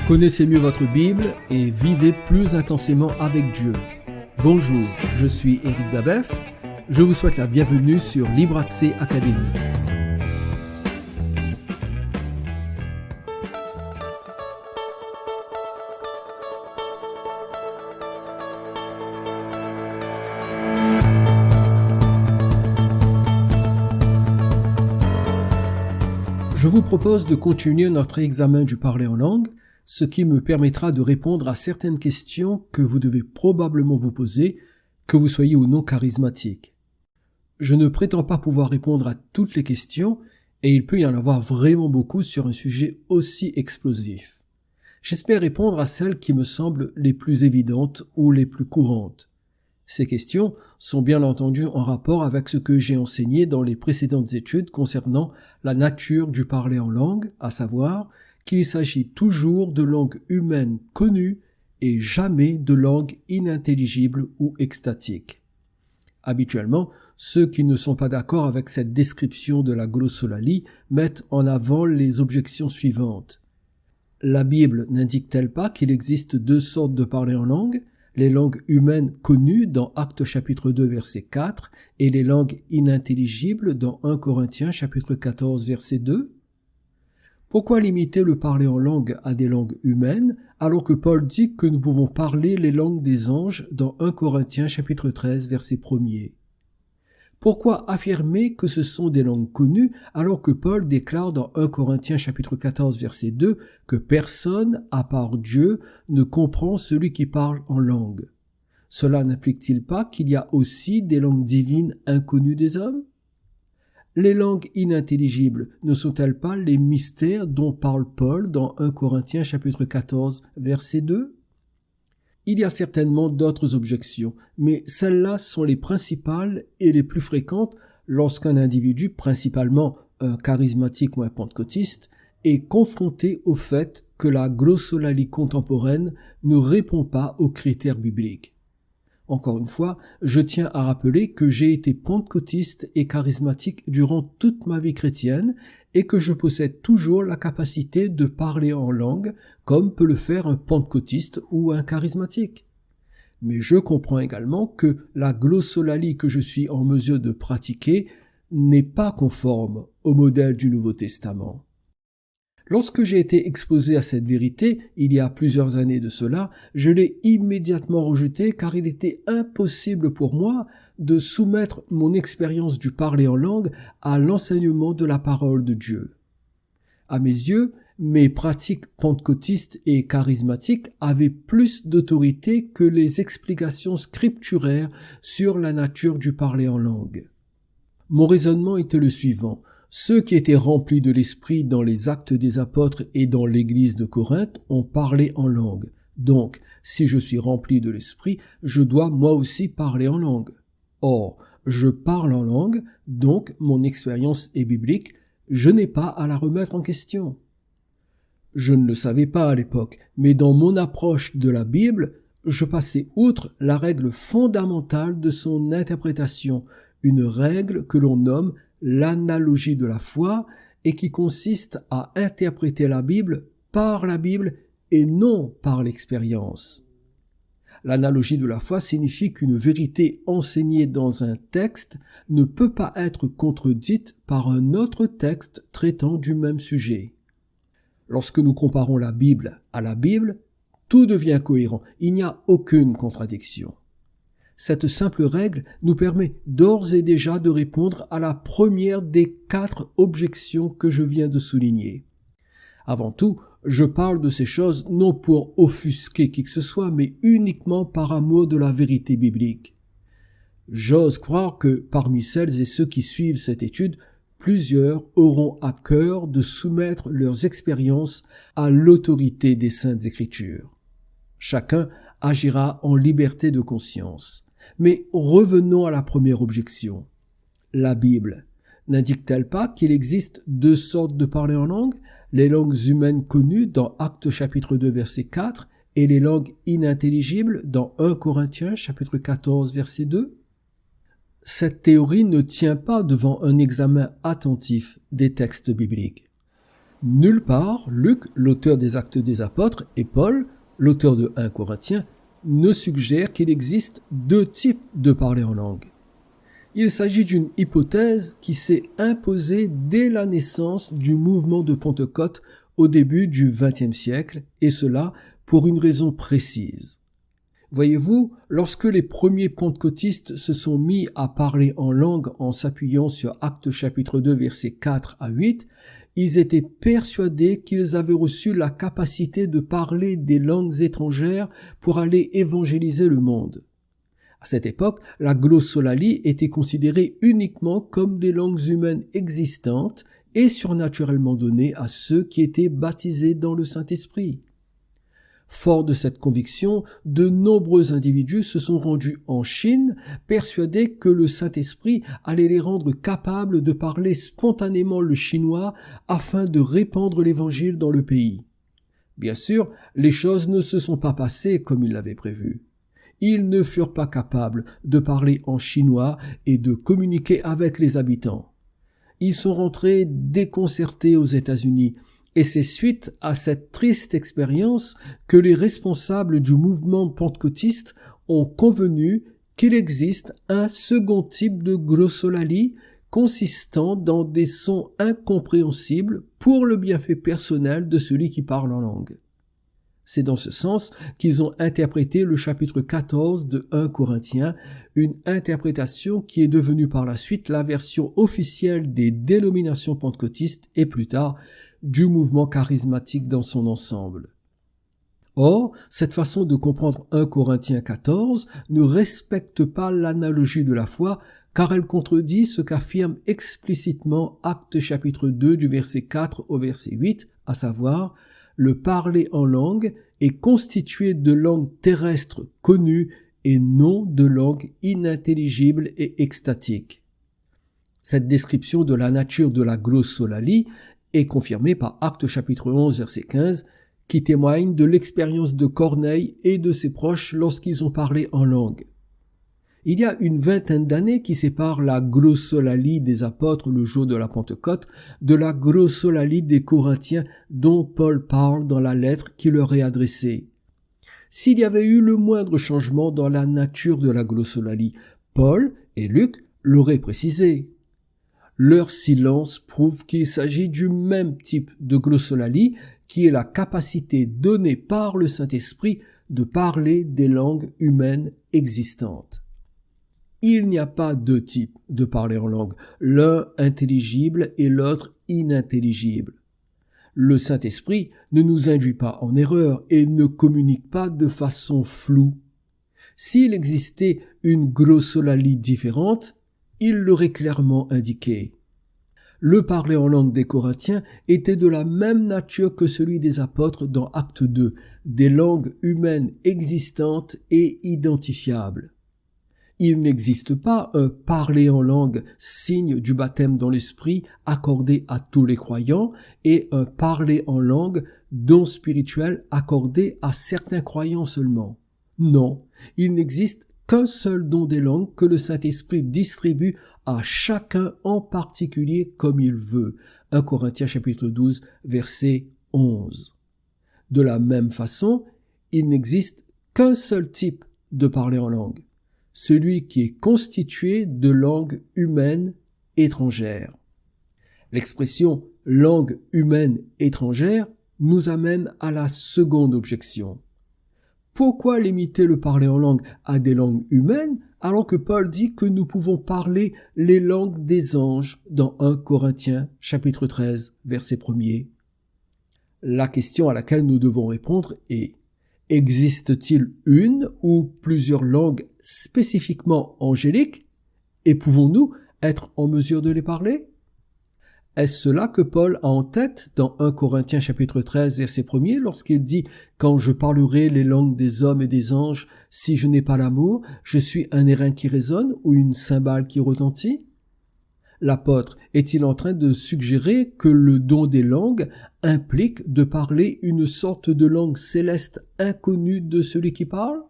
Connaissez mieux votre Bible et vivez plus intensément avec Dieu. Bonjour, je suis Éric Babef. Je vous souhaite la bienvenue sur Libratsé Academy. Je vous propose de continuer notre examen du parler en langue, ce qui me permettra de répondre à certaines questions que vous devez probablement vous poser, que vous soyez ou non charismatique. Je ne prétends pas pouvoir répondre à toutes les questions, et il peut y en avoir vraiment beaucoup sur un sujet aussi explosif. J'espère répondre à celles qui me semblent les plus évidentes ou les plus courantes. Ces questions sont bien entendu en rapport avec ce que j'ai enseigné dans les précédentes études concernant la nature du parler en langue, à savoir qu'il s'agit toujours de langue humaine connue et jamais de langue inintelligible ou extatique. Habituellement, ceux qui ne sont pas d'accord avec cette description de la glossolalie mettent en avant les objections suivantes. La Bible n'indique-t-elle pas qu'il existe deux sortes de parler en langue, les langues humaines connues dans Actes chapitre 2 verset 4 et les langues inintelligibles dans 1 Corinthiens chapitre 14 verset 2? Pourquoi limiter le parler en langue à des langues humaines alors que Paul dit que nous pouvons parler les langues des anges dans 1 Corinthiens chapitre 13 verset 1er? Pourquoi affirmer que ce sont des langues connues alors que Paul déclare dans 1 Corinthiens chapitre 14 verset 2 que personne, à part Dieu, ne comprend celui qui parle en langue? Cela n'implique-t-il pas qu'il y a aussi des langues divines inconnues des hommes? Les langues inintelligibles ne sont-elles pas les mystères dont parle Paul dans 1 Corinthiens chapitre 14 verset 2? Il y a certainement d'autres objections, mais celles-là sont les principales et les plus fréquentes lorsqu'un individu, principalement un charismatique ou un pentecôtiste, est confronté au fait que la glossolalie contemporaine ne répond pas aux critères bibliques. Encore une fois, je tiens à rappeler que j'ai été pentecôtiste et charismatique durant toute ma vie chrétienne et que je possède toujours la capacité de parler en langue comme peut le faire un pentecôtiste ou un charismatique. Mais je comprends également que la glossolalie que je suis en mesure de pratiquer n'est pas conforme au modèle du Nouveau Testament. Lorsque j'ai été exposé à cette vérité, il y a plusieurs années de cela, je l'ai immédiatement rejetée car il était impossible pour moi de soumettre mon expérience du parler en langue à l'enseignement de la parole de Dieu. À mes yeux, mes pratiques pentecôtistes et charismatiques avaient plus d'autorité que les explications scripturaires sur la nature du parler en langue. Mon raisonnement était le suivant. Ceux qui étaient remplis de l'Esprit dans les Actes des Apôtres et dans l'Église de Corinthe ont parlé en langue. Donc, si je suis rempli de l'Esprit, je dois moi aussi parler en langue. Or, je parle en langue, donc mon expérience est biblique, je n'ai pas à la remettre en question. Je ne le savais pas à l'époque, mais dans mon approche de la Bible, je passais outre la règle fondamentale de son interprétation, une règle que l'on nomme l'analogie de la foi et qui consiste à interpréter la Bible par la Bible et non par l'expérience. L'analogie de la foi signifie qu'une vérité enseignée dans un texte ne peut pas être contredite par un autre texte traitant du même sujet. Lorsque nous comparons la Bible à la Bible, tout devient cohérent, il n'y a aucune contradiction. Cette simple règle nous permet d'ores et déjà de répondre à la première des 4 objections que je viens de souligner. Avant tout, je parle de ces choses non pour offusquer qui que ce soit, mais uniquement par amour de la vérité biblique. J'ose croire que parmi celles et ceux qui suivent cette étude, plusieurs auront à cœur de soumettre leurs expériences à l'autorité des Saintes Écritures. Chacun agira en liberté de conscience. Mais revenons à la première objection. La Bible n'indique-t-elle pas qu'il existe deux sortes de parler en langue, les langues humaines connues dans Actes chapitre 2 verset 4 et les langues inintelligibles dans 1 Corinthiens chapitre 14 verset 2? Cette théorie ne tient pas devant un examen attentif des textes bibliques. Nulle part, Luc, l'auteur des Actes des Apôtres, et Paul, l'auteur de 1 Corinthiens, ne suggèrent qu'il existe deux types de parler en langue. Il s'agit d'une hypothèse qui s'est imposée dès la naissance du mouvement de Pentecôte au début du XXe siècle, et cela pour une raison précise. Voyez-vous, lorsque les premiers pentecôtistes se sont mis à parler en langue en s'appuyant sur Actes chapitre 2 versets 4 à 8, ils étaient persuadés qu'ils avaient reçu la capacité de parler des langues étrangères pour aller évangéliser le monde. À cette époque, la glossolalie était considérée uniquement comme des langues humaines existantes et surnaturellement données à ceux qui étaient baptisés dans le Saint-Esprit. Fort de cette conviction, de nombreux individus se sont rendus en Chine, persuadés que le Saint-Esprit allait les rendre capables de parler spontanément le chinois afin de répandre l'Évangile dans le pays. Bien sûr, les choses ne se sont pas passées comme ils l'avaient prévu. Ils ne furent pas capables de parler en chinois et de communiquer avec les habitants. Ils sont rentrés déconcertés aux États-Unis, et c'est suite à cette triste expérience que les responsables du mouvement pentecôtiste ont convenu qu'il existe un second type de glossolalie consistant dans des sons incompréhensibles pour le bienfait personnel de celui qui parle en langue. C'est dans ce sens qu'ils ont interprété le chapitre 14 de 1 Corinthiens, une interprétation qui est devenue par la suite la version officielle des dénominations pentecôtistes et plus tard du mouvement charismatique dans son ensemble. Or, cette façon de comprendre 1 Corinthiens 14 ne respecte pas l'analogie de la foi car elle contredit ce qu'affirme explicitement Actes chapitre 2 du verset 4 au verset 8, à savoir le parler en langue est constitué de langues terrestres connues et non de langues inintelligibles et extatiques. Cette description de la nature de la glossolalie est confirmée par Actes chapitre 11 verset 15 qui témoigne de l'expérience de Corneille et de ses proches lorsqu'ils ont parlé en langue. Il y a une vingtaine d'années qui séparent la glossolalie des apôtres le jour de la Pentecôte de la glossolalie des Corinthiens dont Paul parle dans la lettre qui leur est adressée. S'il y avait eu le moindre changement dans la nature de la glossolalie, Paul et Luc l'auraient précisé. Leur silence prouve qu'il s'agit du même type de glossolalie qui est la capacité donnée par le Saint-Esprit de parler des langues humaines existantes. Il n'y a pas deux types de parler en langue, l'un intelligible et l'autre inintelligible. Le Saint-Esprit ne nous induit pas en erreur et ne communique pas de façon floue. S'il existait une glossolalie différente, il l'aurait clairement indiqué. Le parler en langue des Corinthiens était de la même nature que celui des apôtres dans Acte 2, des langues humaines existantes et identifiables. Il n'existe pas un parler en langue, signe du baptême dans l'esprit accordé à tous les croyants, et un parler en langue, don spirituel accordé à certains croyants seulement. Non, il n'existe qu'un seul don des langues que le Saint-Esprit distribue à chacun en particulier comme il veut. 1 Corinthiens chapitre 12, verset 11. De la même façon, il n'existe qu'un seul type de parler en langue, celui qui est constitué de langues humaines étrangères. L'expression « langue humaine étrangère » nous amène à la seconde objection. Pourquoi limiter le parler en langue à des langues humaines alors que Paul dit que nous pouvons parler les langues des anges dans 1 Corinthiens chapitre 13 verset 1er? La question à laquelle nous devons répondre est: existe-t-il une ou plusieurs langues spécifiquement angéliques et pouvons-nous être en mesure de les parler? Est-ce cela que Paul a en tête dans 1 Corinthiens chapitre 13 verset 1er lorsqu'il dit « Quand je parlerai les langues des hommes et des anges, si je n'ai pas l'amour, je suis un airain qui résonne ou une cymbale qui retentit ?» L'apôtre est-il en train de suggérer que le don des langues implique de parler une sorte de langue céleste inconnue de celui qui parle?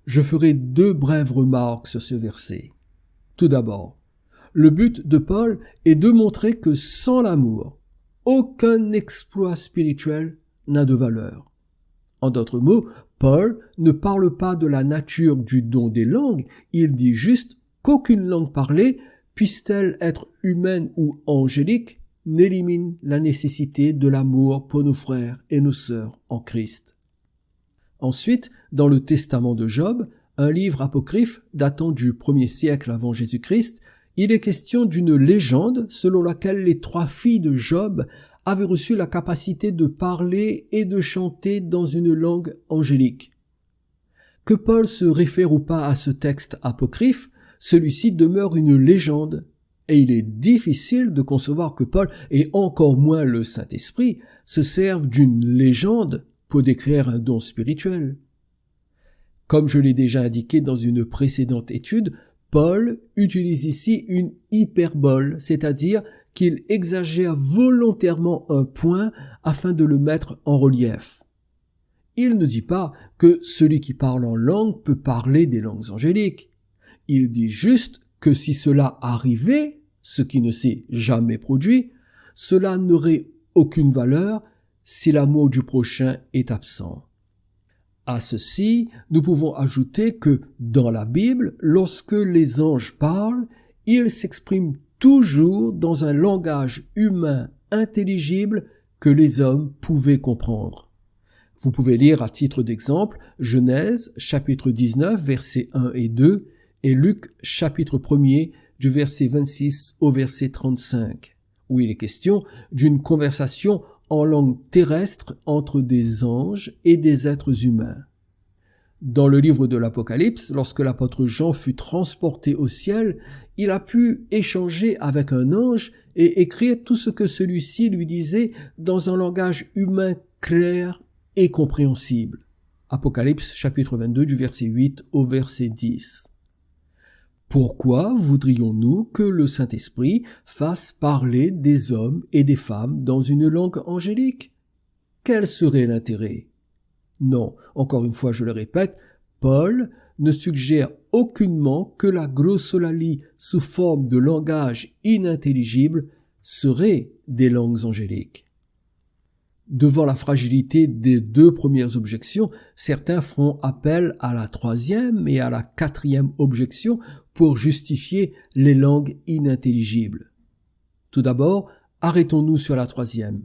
Je ferai deux brèves remarques sur ce verset. Tout d'abord, le but de Paul est de montrer que sans l'amour, aucun exploit spirituel n'a de valeur. En d'autres mots, Paul ne parle pas de la nature du don des langues, il dit juste qu'aucune langue parlée, puisse-t-elle être humaine ou angélique, n'élimine la nécessité de l'amour pour nos frères et nos sœurs en Christ. Ensuite, dans le Testament de Job, un livre apocryphe datant du 1er siècle avant Jésus-Christ, il est question d'une légende selon laquelle les 3 filles de Job avaient reçu la capacité de parler et de chanter dans une langue angélique. Que Paul se réfère ou pas à ce texte apocryphe, celui-ci demeure une légende, et il est difficile de concevoir que Paul, et encore moins le Saint-Esprit, se servent d'une légende pour décrire un don spirituel. Comme je l'ai déjà indiqué dans une précédente étude, Paul utilise ici une hyperbole, c'est-à-dire qu'il exagère volontairement un point afin de le mettre en relief. Il ne dit pas que celui qui parle en langue peut parler des langues angéliques. Il dit juste que si cela arrivait, ce qui ne s'est jamais produit, cela n'aurait aucune valeur si l'amour du prochain est absent. À ceci, nous pouvons ajouter que dans la Bible, lorsque les anges parlent, ils s'expriment toujours dans un langage humain intelligible que les hommes pouvaient comprendre. Vous pouvez lire à titre d'exemple Genèse chapitre 19 versets 1 et 2 et Luc chapitre 1er du verset 26 au verset 35, où il est question d'une conversation en langue terrestre entre des anges et des êtres humains. Dans le livre de l'Apocalypse, lorsque l'apôtre Jean fut transporté au ciel, il a pu échanger avec un ange et écrire tout ce que celui-ci lui disait dans un langage humain clair et compréhensible. Apocalypse chapitre 22 du verset 8 au verset 10. Pourquoi voudrions-nous que le Saint-Esprit fasse parler des hommes et des femmes dans une langue angélique? Quel serait l'intérêt? Non, encore une fois je le répète, Paul ne suggère aucunement que la glossolalie sous forme de langage inintelligible serait des langues angéliques. Devant la fragilité des 2 premières objections, certains feront appel à la 3e et à la 4e objection pour justifier les langues inintelligibles. Tout d'abord, arrêtons-nous sur la 3e.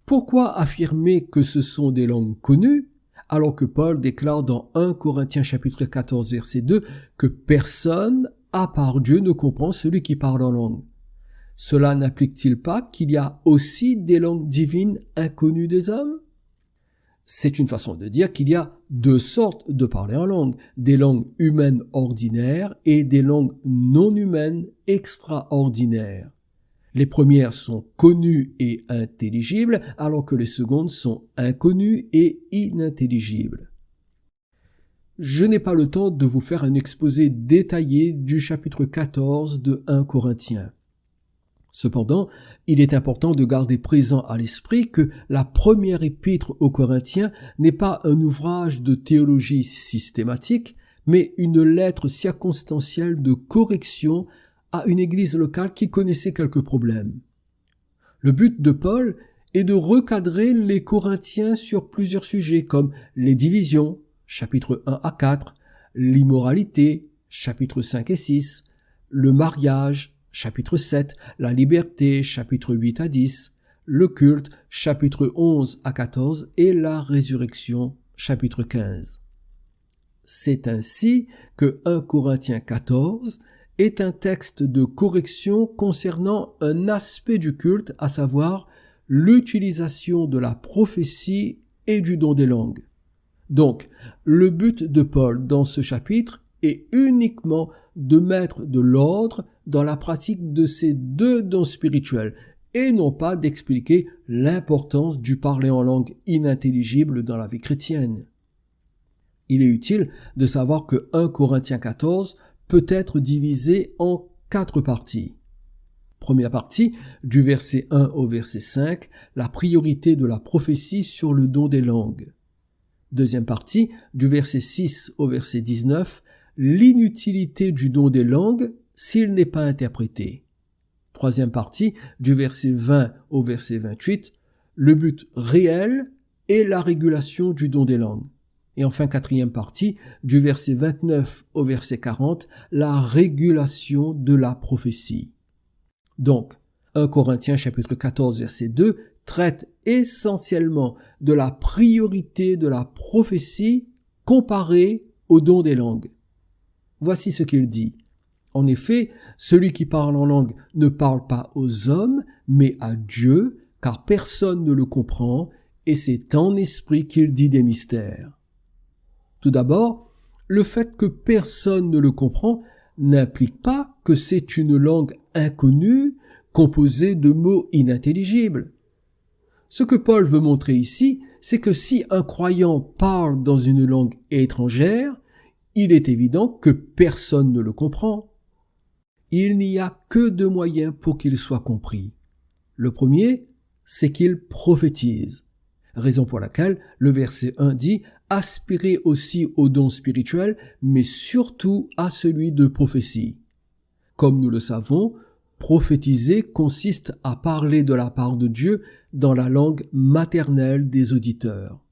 Pourquoi affirmer que ce sont des langues connues, alors que Paul déclare dans 1 Corinthiens chapitre 14 verset 2 que personne à part Dieu ne comprend celui qui parle en langue? Cela n'implique-t-il pas qu'il y a aussi des langues divines inconnues des hommes? C'est une façon de dire qu'il y a 2 sortes de parler en langue, des langues humaines ordinaires et des langues non humaines extraordinaires. Les premières sont connues et intelligibles, alors que les secondes sont inconnues et inintelligibles. Je n'ai pas le temps de vous faire un exposé détaillé du chapitre 14 de 1 Corinthiens. Cependant, il est important de garder présent à l'esprit que la première épître aux Corinthiens n'est pas un ouvrage de théologie systématique, mais une lettre circonstancielle de correction à une église locale qui connaissait quelques problèmes. Le but de Paul est de recadrer les Corinthiens sur plusieurs sujets comme les divisions, chapitres 1 à 4, l'immoralité, chapitres 5 et 6, le mariage, chapitre 7, la liberté, chapitre 8 à 10, le culte, chapitre 11 à 14 et la résurrection, chapitre 15. C'est ainsi que 1 Corinthiens 14 est un texte de correction concernant un aspect du culte, à savoir l'utilisation de la prophétie et du don des langues. Donc, le but de Paul dans ce chapitre est uniquement de mettre de l'ordre dans la pratique de ces 2 dons spirituels et non pas d'expliquer l'importance du parler en langue inintelligible dans la vie chrétienne. Il est utile de savoir que 1 Corinthiens 14 peut être divisé en 4 parties. Première partie, du verset 1 au verset 5, la priorité de la prophétie sur le don des langues. Deuxième partie, du verset 6 au verset 19, l'inutilité du don des langues s'il n'est pas interprété. troisième partie, du verset 20 au verset 28, le but réel est la régulation du don des langues. Et enfin, quatrième partie, du verset 29 au verset 40, la régulation de la prophétie. Donc, 1 Corinthiens chapitre 14 verset 2 traite essentiellement de la priorité de la prophétie comparée au don des langues. Voici ce qu'il dit. En effet, celui qui parle en langue ne parle pas aux hommes, mais à Dieu, car personne ne le comprend, et c'est en esprit qu'il dit des mystères. Tout d'abord, le fait que personne ne le comprend n'implique pas que c'est une langue inconnue, composée de mots inintelligibles. Ce que Paul veut montrer ici, c'est que si un croyant parle dans une langue étrangère, il est évident que personne ne le comprend. Il n'y a que deux moyens pour qu'il soit compris. Le premier, c'est qu'il prophétise. Raison pour laquelle le verset 1 dit « Aspirez aussi au don spirituel, mais surtout à celui de prophétie ». Comme nous le savons, prophétiser consiste à parler de la part de Dieu dans la langue maternelle des auditeurs.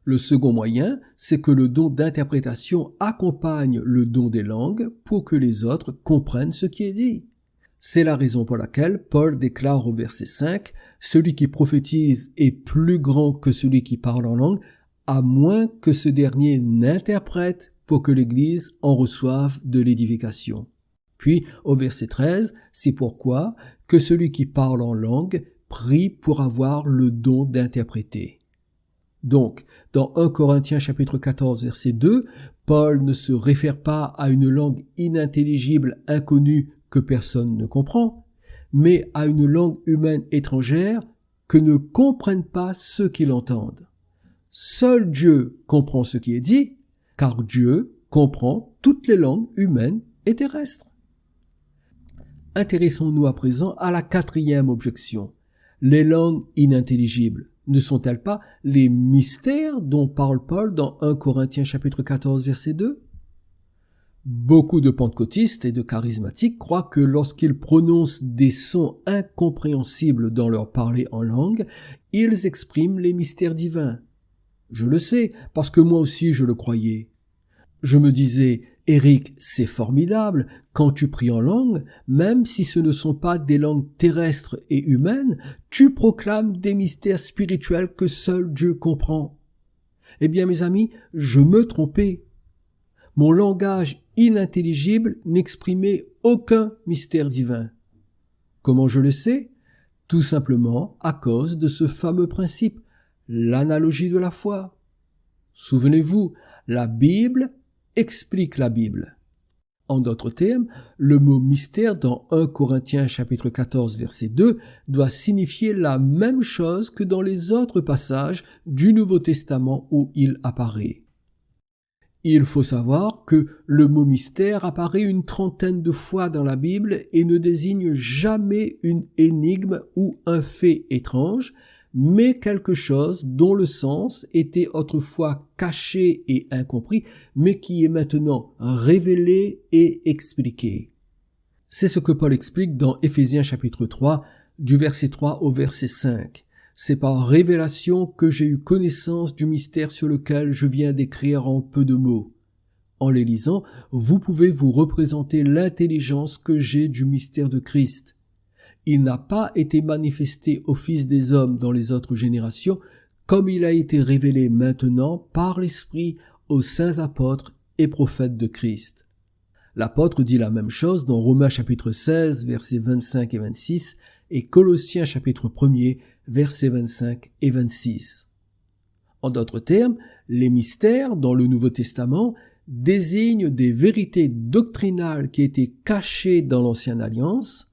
Le second moyen, c'est que le don d'interprétation accompagne le don des langues pour que les autres comprennent ce qui est dit. C'est la raison pour laquelle Paul déclare au verset 5 « Celui qui prophétise est plus grand que celui qui parle en langue, à moins que ce dernier n'interprète pour que l'Église en reçoive de l'édification. » Puis, au verset 13, c'est pourquoi que celui qui parle en langue prie pour avoir le don d'interpréter. Donc, dans 1 Corinthiens chapitre 14 verset 2, Paul ne se réfère pas à une langue inintelligible inconnue que personne ne comprend, mais à une langue humaine étrangère que ne comprennent pas ceux qui l'entendent. Seul Dieu comprend ce qui est dit, car Dieu comprend toutes les langues humaines et terrestres. Intéressons-nous à présent à la quatrième objection. Les langues inintelligibles ne sont-elles pas les mystères dont parle Paul dans 1 Corinthiens chapitre 14 verset 2? Beaucoup de pentecôtistes et de charismatiques croient que lorsqu'ils prononcent des sons incompréhensibles dans leur parler en langue, ils expriment les mystères divins. Je le sais, parce que moi aussi je le croyais. Je me disais, Éric, c'est formidable, quand tu pries en langue, même si ce ne sont pas des langues terrestres et humaines, tu proclames des mystères spirituels que seul Dieu comprend. Eh bien, mes amis, je me trompais. Mon langage inintelligible n'exprimait aucun mystère divin. Comment je le sais? Tout simplement à cause de ce fameux principe, l'analogie de la foi. Souvenez-vous, la Bible explique la Bible. En d'autres termes, le mot mystère dans 1 Corinthiens chapitre 14 verset 2 doit signifier la même chose que dans les autres passages du Nouveau Testament où il apparaît. Il faut savoir que le mot mystère apparaît une trentaine de fois dans la Bible et ne désigne jamais une énigme ou un fait étrange, mais quelque chose dont le sens était autrefois caché et incompris, mais qui est maintenant révélé et expliqué. C'est ce que Paul explique dans Éphésiens chapitre 3, du verset 3 au verset 5. C'est par révélation que j'ai eu connaissance du mystère sur lequel je viens d'écrire en peu de mots. En les lisant, vous pouvez vous représenter l'intelligence que j'ai du mystère de Christ. Il n'a pas été manifesté aux fils des hommes dans les autres générations, comme il a été révélé maintenant par l'Esprit aux saints apôtres et prophètes de Christ. L'apôtre dit la même chose dans Romains chapitre 16, versets 25 et 26, et Colossiens chapitre 1er, versets 25 et 26. En d'autres termes, les mystères dans le Nouveau Testament désignent des vérités doctrinales qui étaient cachées dans l'Ancienne Alliance,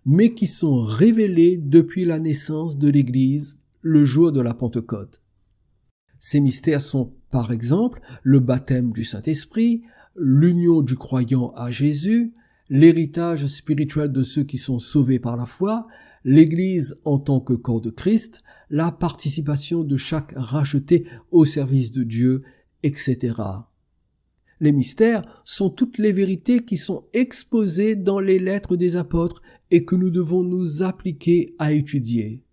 mais qui sont révélées depuis la naissance de l'Église le jour de la Pentecôte. Ces mystères sont, par exemple, le baptême du Saint-Esprit, l'union du croyant à Jésus, l'héritage spirituel de ceux qui sont sauvés par la foi, l'Église en tant que corps de Christ, la participation de chaque racheté au service de Dieu, etc. Les mystères sont toutes les vérités qui sont exposées dans les lettres des apôtres et que nous devons nous appliquer à étudier.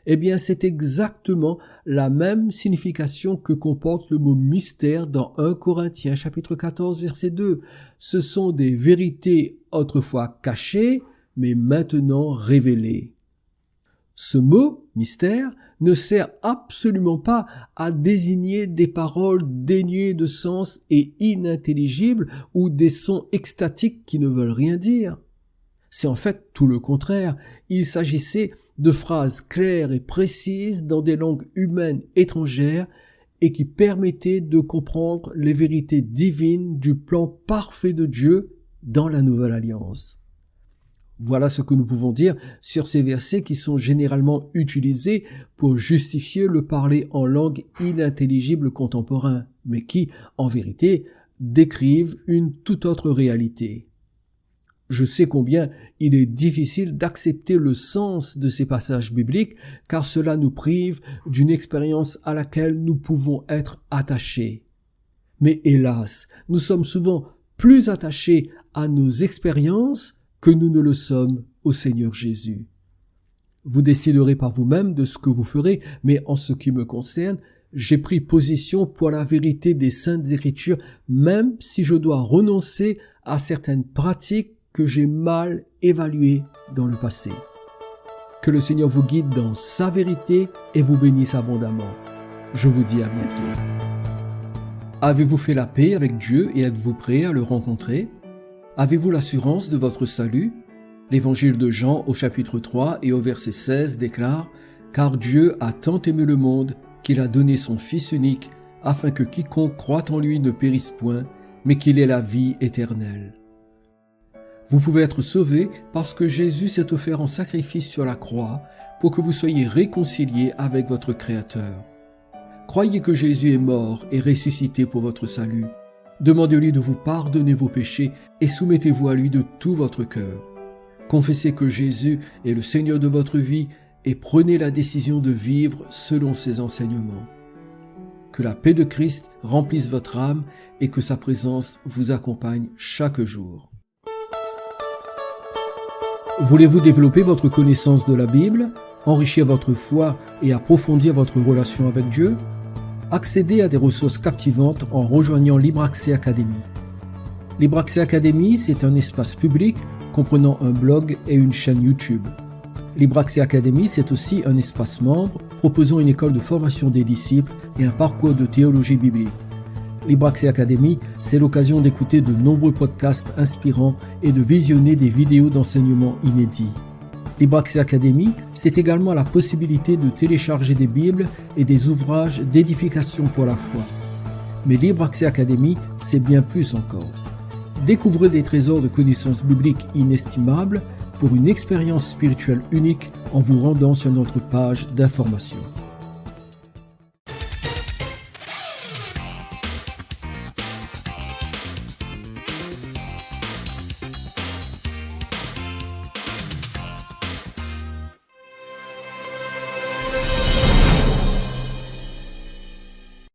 Eh bien, c'est exactement la même signification que comporte le mot mystère dans 1 Corinthiens chapitre 14 verset 2. Ce sont des vérités autrefois cachées, mais maintenant révélées. Ce mot, mystère, ne sert absolument pas à désigner des paroles dénuées de sens et inintelligibles ou des sons extatiques qui ne veulent rien dire. C'est en fait tout le contraire. Il s'agissait de phrases claires et précises dans des langues humaines étrangères et qui permettaient de comprendre les vérités divines du plan parfait de Dieu dans la Nouvelle Alliance. Voilà ce que nous pouvons dire sur ces versets qui sont généralement utilisés pour justifier le parler en langue inintelligible contemporain, mais qui, en vérité, décrivent une toute autre réalité. Je sais combien il est difficile d'accepter le sens de ces passages bibliques, car cela nous prive d'une expérience à laquelle nous pouvons être attachés. Mais hélas, nous sommes souvent plus attachés à nos expériences que nous ne le sommes au Seigneur Jésus. Vous déciderez par vous-même de ce que vous ferez, mais en ce qui me concerne, j'ai pris position pour la vérité des Saintes Écritures, même si je dois renoncer à certaines pratiques que j'ai mal évaluées dans le passé. Que le Seigneur vous guide dans sa vérité et vous bénisse abondamment. Je vous dis à bientôt. Avez-vous fait la paix avec Dieu et êtes-vous prêt à le rencontrer? Avez-vous l'assurance de votre salut? L'évangile de Jean au chapitre 3 et au verset 16 déclare « Car Dieu a tant aimé le monde qu'il a donné son Fils unique, afin que quiconque croit en lui ne périsse point, mais qu'il ait la vie éternelle. » Vous pouvez être sauvé parce que Jésus s'est offert en sacrifice sur la croix pour que vous soyez réconciliés avec votre Créateur. Croyez que Jésus est mort et ressuscité pour votre salut. Demandez-lui de vous pardonner vos péchés et soumettez-vous à lui de tout votre cœur. Confessez que Jésus est le Seigneur de votre vie et prenez la décision de vivre selon ses enseignements. Que la paix de Christ remplisse votre âme et que sa présence vous accompagne chaque jour. Voulez-vous développer votre connaissance de la Bible, enrichir votre foi et approfondir votre relation avec Dieu? Accédez à des ressources captivantes en rejoignant Libre Accès Academy. Libre Accès Academy, c'est un espace public comprenant un blog et une chaîne YouTube. Libre Accès Academy, c'est aussi un espace membre proposant une école de formation des disciples et un parcours de théologie biblique. Libre Accès Academy, c'est l'occasion d'écouter de nombreux podcasts inspirants et de visionner des vidéos d'enseignement inédits. Libre Accès Academy, c'est également la possibilité de télécharger des Bibles et des ouvrages d'édification pour la foi. Mais Libre Accès Academy, c'est bien plus encore. Découvrez des trésors de connaissances bibliques inestimables pour une expérience spirituelle unique en vous rendant sur notre page d'information.